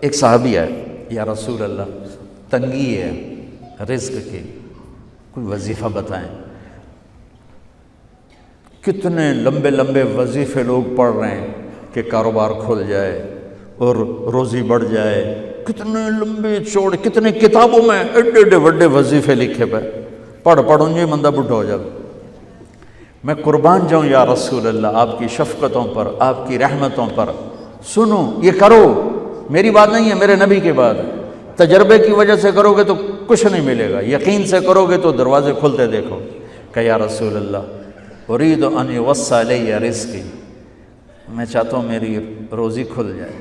ایک صحابی ہے، یا رسول اللہ تنگی ہے رزق کی، کوئی وظیفہ بتائیں۔ کتنے لمبے لمبے وظیفے لوگ پڑھ رہے ہیں کہ کاروبار کھل جائے اور روزی بڑھ جائے، کتنے لمبے چوڑے، کتنے کتابوں میں ایڈے ایڈے بڑے وظیفے لکھے پہ، پڑھوں یہ بندہ بڈھا ہو جائے۔ میں قربان جاؤں یا رسول اللہ آپ کی شفقتوں پر، آپ کی رحمتوں پر، سنو یہ کرو، میری بات نہیں ہے، میرے نبی کی بات ہے۔ تجربے کی وجہ سے کرو گے تو کچھ نہیں ملے گا، یقین سے کرو گے تو دروازے کھلتے دیکھو۔ کہ یا رسول اللہ ارید ان یوسع علی رزقی، میں چاہتا ہوں میری روزی کھل جائے۔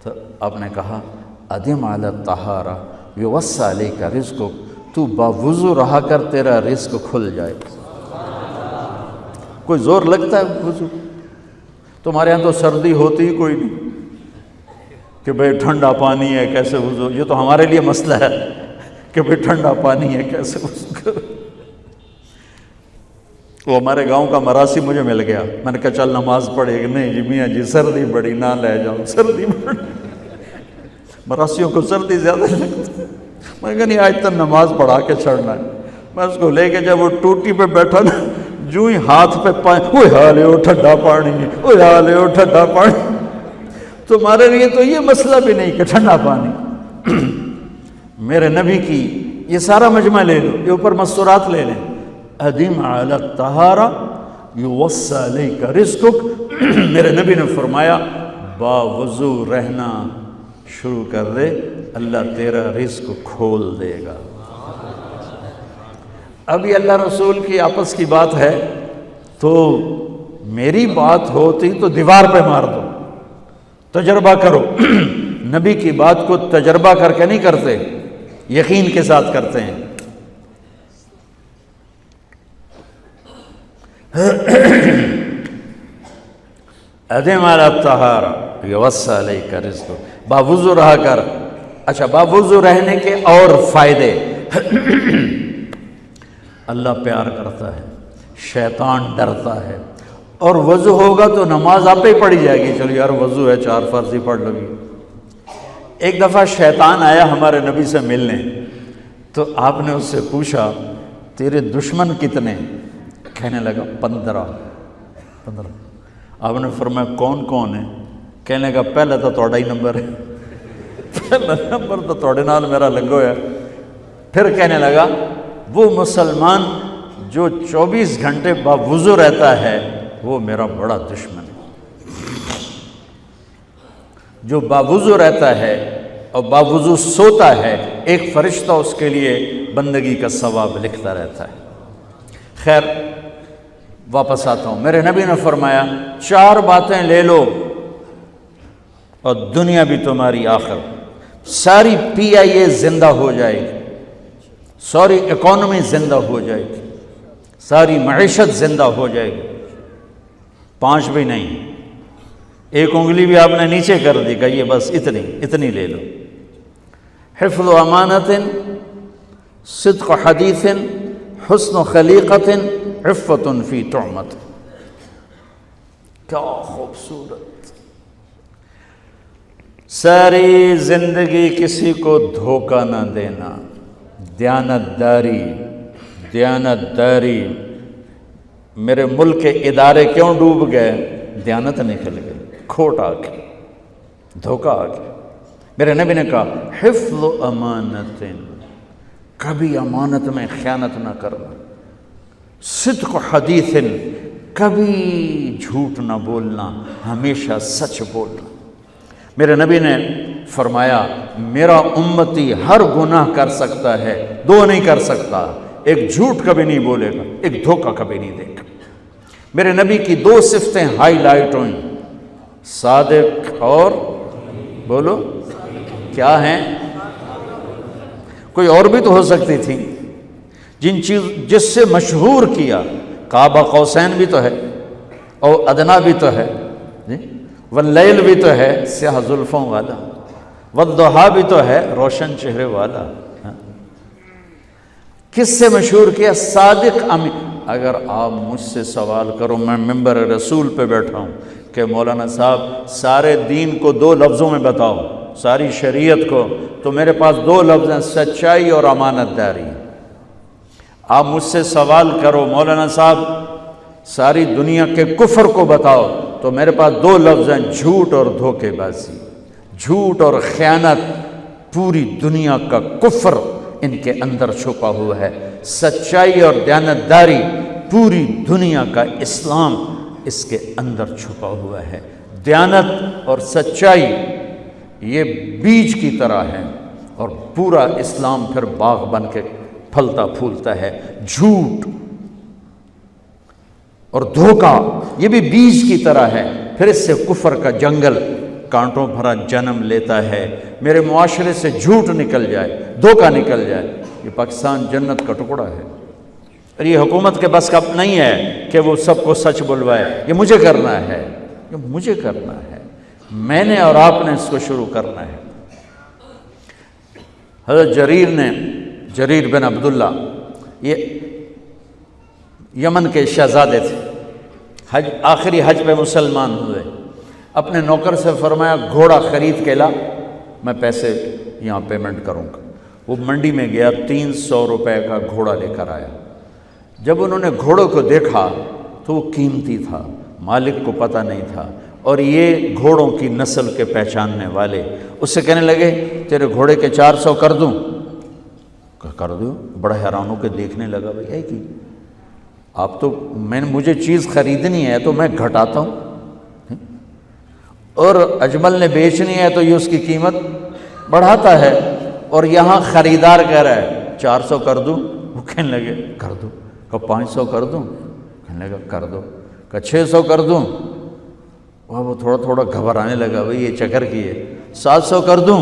تو آپ نے کہا ادم علی الطہارہ یوسع علیک رزقک، تو باوضو رہا کر تیرا رزق کھل جائے۔ کوئی زور لگتا ہے وضو؟ تمہارے ہاں تو سردی ہوتی ہی کوئی نہیں کہ بھئی ٹھنڈا پانی ہے کیسے وضو، یہ تو ہمارے لیے مسئلہ ہے کہ بھئی ٹھنڈا پانی ہے کیسے وضو کرو۔ وہ ہمارے گاؤں کا مراسی مجھے مل گیا، میں نے کہا چل نماز پڑھے گی، نہیں جی میاں جی سردی بڑی، نہ لے جاؤ سردی بڑی، مراسیوں کو سردی زیادہ لگتی ہے۔ میں نے کہا نہیں آج تک نماز پڑھا کے چھڑنا ہے۔ میں اس کو لے کے جب وہ ٹوٹی پہ بیٹھا نا، جو ہی ہاتھ پہ پانی، اوہ حالے او ٹھنڈا پانی، اوہ حالے او ٹھنڈا پانی۔ تمہارے لیے تو یہ مسئلہ بھی نہیں کہ ٹھنڈا پانی، میرے نبی کی یہ سارا مجمع لے لو، یہ اوپر مستورات لے لیں، ادم علی الطہارہ یوسع علیک رزقک، میرے نبی نے فرمایا باوضو رہنا شروع کر دے، اللہ تیرا رزق کھول دے گا۔ ابھی اللہ رسول کی آپس کی بات ہے تو میری بات ہوتی تو دیوار پہ مار دو، تجربہ کرو۔ نبی کی بات کو تجربہ کر کے نہیں کرتے، یقین کے ساتھ کرتے ہیں۔ ادم علی الطہارہ یوسع علیک رزقک، باوضو رہا کر۔ اچھا باوضو رہنے کے اور فائدے، اللہ پیار کرتا ہے، شیطان ڈرتا ہے، اور وضو ہوگا تو نماز آپ ہی پڑھی جائے گی، چلو یار وضو ہے 4 فرض ہی پڑھ لو گی۔ ایک دفعہ شیطان آیا ہمارے نبی سے ملنے، تو آپ نے اس سے پوچھا تیرے دشمن کتنے؟ کہنے لگا 15۔ آپ نے فرمایا کون کون ہے؟ کہنے لگا پہلے تو تھوڑا ہی نمبر ہے، پہلا نمبر تو تھوڑے نال میرا لگو ہے۔ پھر کہنے لگا وہ مسلمان جو 24 گھنٹے باوضو رہتا ہے وہ میرا بڑا دشمن ہے۔ جو باوضو رہتا ہے اور باوضو سوتا ہے، ایک فرشتہ اس کے لیے بندگی کا ثواب لکھتا رہتا ہے۔ خیر واپس آتا ہوں، میرے نبی نے فرمایا 4 باتیں لے لو اور دنیا بھی تمہاری آخر، ساری PIA زندہ ہو جائے گی، ساری اکانومی زندہ ہو جائے گی، ساری معیشت زندہ ہو جائے گی۔ 5 بھی نہیں، ایک انگلی بھی آپ نے نیچے کر دی کہ یہ بس اتنی لے لو۔ حفظ و امانت، صدق حدیث، حسن خلیقت، عفت فی طعمت۔ کیا خوبصورت! ساری زندگی کسی کو دھوکہ نہ دینا، دیانت داری۔ میرے ملک کے ادارے کیوں ڈوب گئے؟ دیانت نکل گئی، کھوٹ آ گئی، دھوکہ آ گیا۔ میرے نبی نے کہا حفظ امانت، کبھی امانت میں خیانت نہ کرنا، صدق حدیث، کبھی جھوٹ نہ بولنا، ہمیشہ سچ بولنا۔ میرے نبی نے فرمایا میرا امتی ہر گناہ کر سکتا ہے، 2 نہیں کر سکتا، ایک جھوٹ کبھی نہیں بولے گا، ایک دھوکہ کبھی نہیں دے گا۔ میرے نبی کی 2 صفتیں ہائی لائٹ ہوئیں، صادق اور بولو کیا ہیں؟ کوئی اور بھی تو ہو سکتی تھی، جس سے مشہور کیا، کعبہ قوسین بھی تو ہے، اور ادنا بھی تو ہے، واللیل بھی تو ہے سیاہ زلفوں والا، والضحیٰ بھی تو ہے روشن چہرے والا۔ کس سے مشہور کیا؟ صادق امین۔ اگر آپ مجھ سے سوال کرو، میں ممبر رسول پہ بیٹھا ہوں کہ مولانا صاحب سارے دین کو 2 لفظوں میں بتاؤ، ساری شریعت کو، تو میرے پاس دو لفظ ہیں، سچائی اور امانت داری۔ آپ مجھ سے سوال کرو مولانا صاحب ساری دنیا کے کفر کو بتاؤ، تو میرے پاس دو لفظ ہیں، جھوٹ اور دھوکے بازی۔ جھوٹ اور خیانت، پوری دنیا کا کفر ان کے اندر چھپا ہوا ہے۔ سچائی اور دیانتداری، پوری دنیا کا اسلام اس کے اندر چھپا ہوا ہے۔ دیانت اور سچائی یہ بیج کی طرح ہے، اور پورا اسلام پھر باغ بن کے پھلتا پھولتا ہے۔ جھوٹ اور دھوکہ یہ بھی بیج کی طرح ہے، پھر اس سے کفر کا جنگل کانٹوں بھرا جنم لیتا ہے۔ میرے معاشرے سے جھوٹ نکل جائے، دھوکہ نکل جائے، یہ پاکستان جنت کا ٹکڑا ہے۔ اور یہ حکومت کے بس کا نہیں ہے کہ وہ سب کو سچ بلوائے، یہ مجھے کرنا ہے، یہ مجھے کرنا ہے، میں نے اور آپ نے اس کو شروع کرنا ہے۔ حضرت جریر بن عبداللہ یہ یمن کے شہزادے تھے، آخری حج پہ مسلمان ہوئے۔ اپنے نوکر سے فرمایا گھوڑا خرید کے لا، میں پیسے یہاں پیمنٹ کروں گا۔ وہ منڈی میں گیا، 300 روپے کا گھوڑا لے کر آیا۔ جب انہوں نے گھوڑوں کو دیکھا تو وہ قیمتی تھا، مالک کو پتہ نہیں تھا، اور یہ گھوڑوں کی نسل کے پہچاننے والے اس سے کہنے لگے تیرے گھوڑے کے 400 کر دوں؟ کر دو۔ بڑا حیران ہو کے دیکھنے لگا، بھائی ہے کہ آپ تو مجھے چیز خریدنی ہے تو میں گھٹاتا ہوں، اور اجمل نے بیچنی ہے تو یہ اس کی قیمت بڑھاتا ہے، اور یہاں خریدار کہہ رہا ہے 400 کر دوں؟ وہ کہنے لگے کر دو۔ کہا 500 کر دوں؟ کہنے لگا کر دو۔ کہا 600 کر دوں؟ وہ تھوڑا تھوڑا گھبرانے لگا، بھائی یہ چکر کی ہے۔ 700 کر دوں؟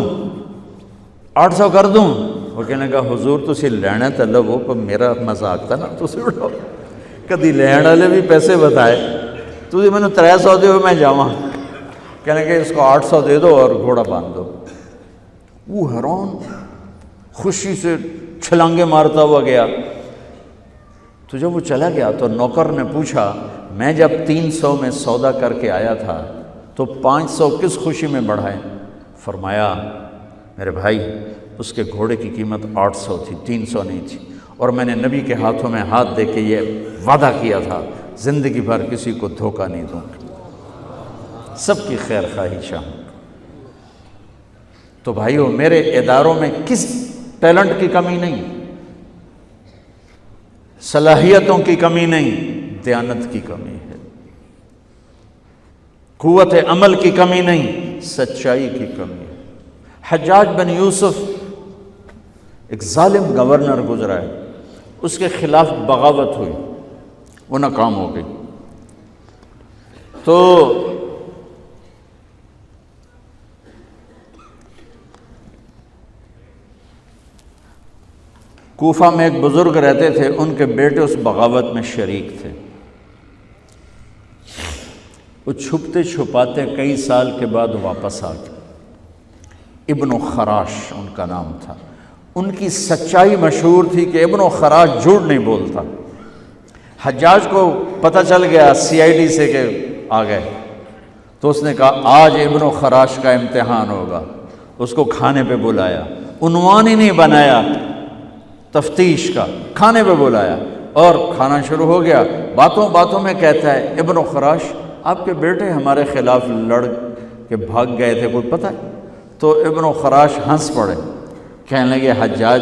800 کر دوں؟ وہ کہنے لگا حضور تسی لینا تے لو، پر میرا مذاق تھا نا، تسی اڑاؤ، کدی لین والے بھی پیسے بتائے، تسی میں نے 300 دیو میں جاواں۔ کہنے کہ اس کو 800 دے دو اور گھوڑا باندھ دو۔ وہ حیران، خوشی سے چھلانگے مارتا ہوا گیا۔ تو جب وہ چلا گیا تو نوکر نے پوچھا میں جب 300 میں سودا کر کے آیا تھا تو 500 کس خوشی میں بڑھائے؟ فرمایا میرے بھائی اس کے گھوڑے کی قیمت 800 تھی، 300 نہیں تھی، اور میں نے نبی کے ہاتھوں میں ہاتھ دے کے یہ وعدہ کیا تھا زندگی بھر کسی کو دھوکہ نہیں دوں گا، سب کی خیر خواہی چاہوں۔ تو بھائیو میرے اداروں میں کس ٹیلنٹ کی کمی نہیں، صلاحیتوں کی کمی نہیں، دیانت کی کمی ہے، قوت عمل کی کمی نہیں، سچائی کی کمی ہے۔ حجاج بن یوسف ایک ظالم گورنر گزرا ہے، اس کے خلاف بغاوت ہوئی، وہ ناکام ہو گئی۔ تو کوفہ میں ایک بزرگ رہتے تھے، ان کے بیٹے اس بغاوت میں شریک تھے۔ وہ چھپتے چھپاتے کئی سال کے بعد واپس آ گئے۔ ابن خراش ان کا نام تھا۔ ان کی سچائی مشہور تھی کہ ابن خراش جھوٹ نہیں بولتا۔ حجاج کو پتہ چل گیا CID سے کہ آ گئے، تو اس نے کہا آج ابن خراش کا امتحان ہوگا۔ اس کو کھانے پہ بلایا، عنوان ہی نہیں بنایا تفتیش کا، کھانے پہ بلایا اور کھانا شروع ہو گیا۔ باتوں باتوں میں کہتا ہے ابن خراش آپ کے بیٹے ہمارے خلاف لڑ کے بھاگ گئے تھے، کوئی پتہ ہے؟ تو ابن خراش ہنس پڑے، کہنے لگے حجاج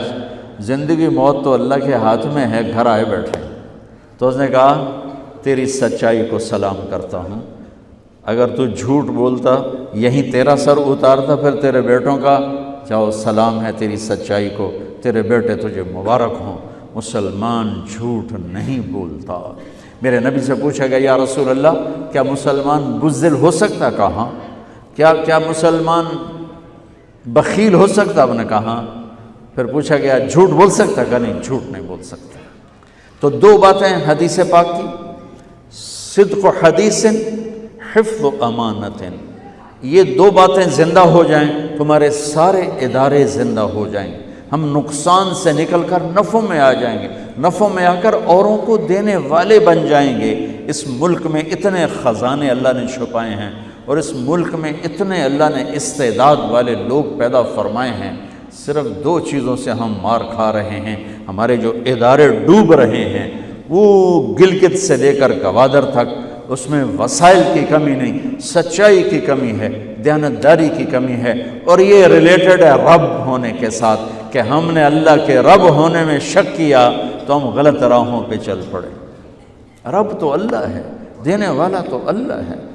زندگی موت تو اللہ کے ہاتھ میں ہے، گھر آئے بیٹھے۔ تو اس نے کہا تیری سچائی کو سلام کرتا ہوں، اگر تو جھوٹ بولتا یہیں تیرا سر اتارتا، پھر تیرے بیٹوں کا جاؤ سلام ہے تیری سچائی کو، تیرے بیٹے تجھے مبارک ہوں، مسلمان جھوٹ نہیں بولتا۔ میرے نبی سے پوچھا گیا یا رسول اللہ کیا مسلمان بزدل ہو سکتا؟ کہا کیا مسلمان بخیل ہو سکتا؟ آپ نے کہا۔ پھر پوچھا گیا جھوٹ بول سکتا؟ کہا نہیں، جھوٹ نہیں بول سکتا۔ تو دو باتیں حدیث پاک کی، صدق و حدیث، حفظ و امانت، یہ دو باتیں زندہ ہو جائیں تمہارے سارے ادارے زندہ ہو جائیں، ہم نقصان سے نکل کر نفع میں آ جائیں گے، نفع میں آ کر اوروں کو دینے والے بن جائیں گے۔ اس ملک میں اتنے خزانے اللہ نے چھپائے ہیں، اور اس ملک میں اتنے اللہ نے استعداد والے لوگ پیدا فرمائے ہیں، صرف 2 چیزوں سے ہم مار کھا رہے ہیں، ہمارے جو ادارے ڈوب رہے ہیں، وہ گلگت سے لے کر گوادر تک، اس میں وسائل کی کمی نہیں، سچائی کی کمی ہے، دیانتداری کی کمی ہے، اور یہ ریلیٹڈ ہے رب ہونے کے ساتھ کہ ہم نے اللہ کے رب ہونے میں شک کیا تو ہم غلط راہوں پہ چل پڑے۔ رب تو اللہ ہے، دینے والا تو اللہ ہے،